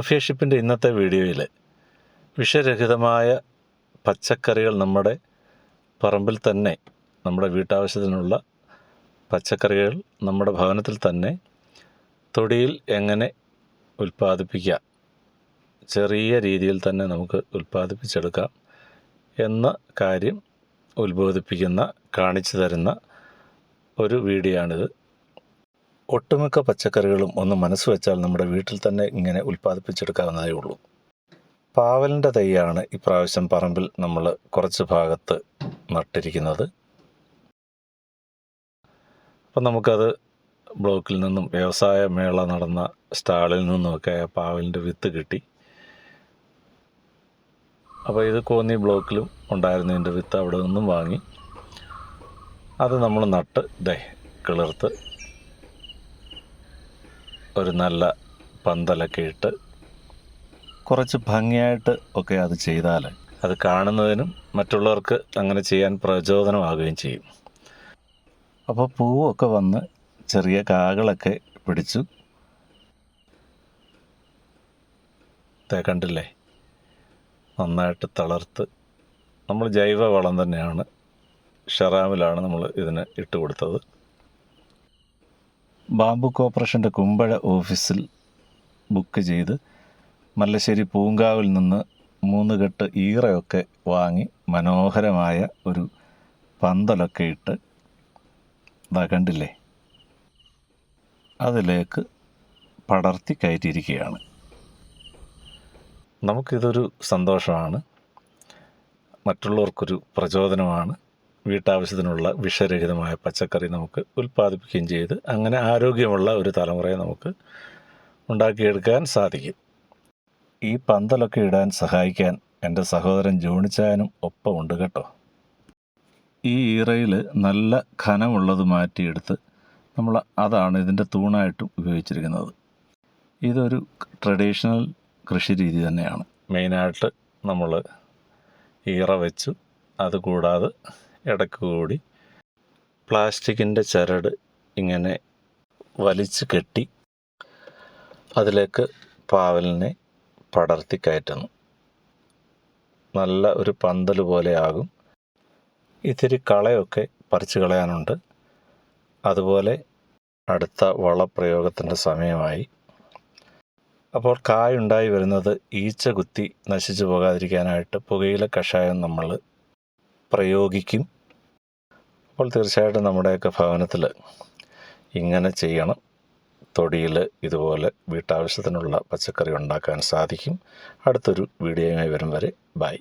അഫിയഷിപ്പിൻ്റെ ഇന്നത്തെ വീഡിയോയിൽ വിഷരഹിതമായ പച്ചക്കറികൾ നമ്മുടെ പറമ്പിൽ തന്നെ, നമ്മുടെ വീട്ടാവശ്യത്തിനുള്ള പച്ചക്കറികൾ നമ്മുടെ ഭവനത്തിൽ തന്നെ തൊടിയിൽ എങ്ങനെ ഉൽപ്പാദിപ്പിക്കാം, ചെറിയ രീതിയിൽ തന്നെ നമുക്ക് ഉൽപ്പാദിപ്പിച്ചെടുക്കാം എന്ന കാര്യം കാണിച്ചു തരുന്ന ഒരു വീഡിയോ ആണിത്. ഒട്ടുമിക്ക പച്ചക്കറികളും ഒന്ന് മനസ്സ് വെച്ചാൽ നമ്മുടെ വീട്ടിൽ തന്നെ ഇങ്ങനെ ഉൽപ്പാദിപ്പിച്ചെടുക്കാവുന്നതേ ഉള്ളൂ. പാവലിൻ്റെ തൈയാണ് ഇപ്രാവശ്യം പറമ്പിൽ നമ്മൾ കുറച്ച് ഭാഗത്ത് നട്ടിരിക്കുന്നത്. അപ്പം നമുക്കത് ബ്ലോക്കിൽ നിന്നും, വ്യവസായ മേള നടന്ന സ്റ്റാളിൽ നിന്നുമൊക്കെ പാവലിൻ്റെ വിത്ത് കിട്ടി. അപ്പോൾ ഇത് കോന്നി ബ്ലോക്കിലും ഉണ്ടായിരുന്നതിൻ്റെ വിത്ത് അവിടെ നിന്നും വാങ്ങി അത് നമ്മൾ നട്ട് കിളിർത്ത് ഒരു നല്ല പന്തലൊക്കെ ഇട്ട് കുറച്ച് ഭംഗിയായിട്ട് ഒക്കെ അത് ചെയ്താൽ അത് കാണുന്നതിനും മറ്റുള്ളവർക്ക് അങ്ങനെ ചെയ്യാൻ പ്രചോദനമാകുകയും ചെയ്യും. അപ്പോൾ പൂവൊക്കെ വന്ന് ചെറിയ കാകളൊക്കെ പിടിച്ചു. കണ്ടില്ലേ, നന്നായിട്ട് തളർത്ത്. നമ്മൾ ജൈവ വളം തന്നെയാണ്, ഷെറാമിലാണ് നമ്മൾ ഇതിന് ഇട്ട് കൊടുത്തത്. ബാംബു കോർപ്പറേഷൻ്റെ കുമ്പഴ ഓഫീസിൽ ബുക്ക് ചെയ്ത് മല്ലശ്ശേരി പൂങ്കാവിൽ നിന്ന് 3 കെട്ട് ഈറയൊക്കെ വാങ്ങി മനോഹരമായ ഒരു പന്തലൊക്കെ ഇട്ട് കണ്ടില്ലേ, അതിലേക്ക് പടർത്തി കയറ്റിയിരിക്കുകയാണ്. നമുക്കിതൊരു സന്തോഷമാണ്, മറ്റുള്ളവർക്കൊരു പ്രചോദനമാണ്. വീട്ടാവശ്യത്തിനുള്ള വിഷരഹിതമായ പച്ചക്കറി നമുക്ക് ഉൽപ്പാദിപ്പിക്കുകയും ചെയ്ത് അങ്ങനെ ആരോഗ്യമുള്ള ഒരു തലമുറയെ നമുക്ക് ഉണ്ടാക്കിയെടുക്കാൻ സാധിക്കും. ഈ പന്തലൊക്കെ ഇടാൻ സഹായിക്കാൻ എൻ്റെ സഹോദരൻ ജോണിച്ചായനും ഒപ്പമുണ്ട് കേട്ടോ. ഈ ഈറയിൽ നല്ല ഘനമുള്ളത് മാറ്റിയെടുത്ത് അതാണ് ഇതിൻ്റെ തൂണായിട്ടും ഉപയോഗിച്ചിരിക്കുന്നത്. ഇതൊരു ട്രഡീഷണൽ കൃഷി രീതി തന്നെയാണ്. മെയിനായിട്ട് നമ്മൾ ഈറ വെച്ചു, അതുകൂടാതെ ഇടയ്ക്ക് കൂടി പ്ലാസ്റ്റിക്കിൻ്റെ ചരട് ഇങ്ങനെ വലിച്ച് കെട്ടി അതിലേക്ക് പാവലിനെ പടർത്തി കയറ്റുന്നു. നല്ല ഒരു പന്തൽ പോലെ ആകും. ഇത്തിരി കളയൊക്കെ പറിച്ചു കളയാനുണ്ട്. അതുപോലെ അടുത്ത വളപ്രയോഗത്തിൻ്റെ സമയമായി. അപ്പോൾ കായുണ്ടായി വരുന്നത് ഈച്ച കുത്തി നശിച്ചു പോകാതിരിക്കാനായിട്ട് പുകയില കഷായം നമ്മൾ പ്രയോഗിക്കും. അപ്പോൾ തീർച്ചയായിട്ടും നമ്മുടെയൊക്കെ ഭവനത്തിൽ ഇങ്ങനെ ചെയ്യണം. തൊടിയിൽ ഇതുപോലെ വീട്ടാവശ്യത്തിനുള്ള പച്ചക്കറി ഉണ്ടാക്കാൻ സാധിക്കും. അടുത്തൊരു വീഡിയോയുമായി വരും വരെ ബൈ.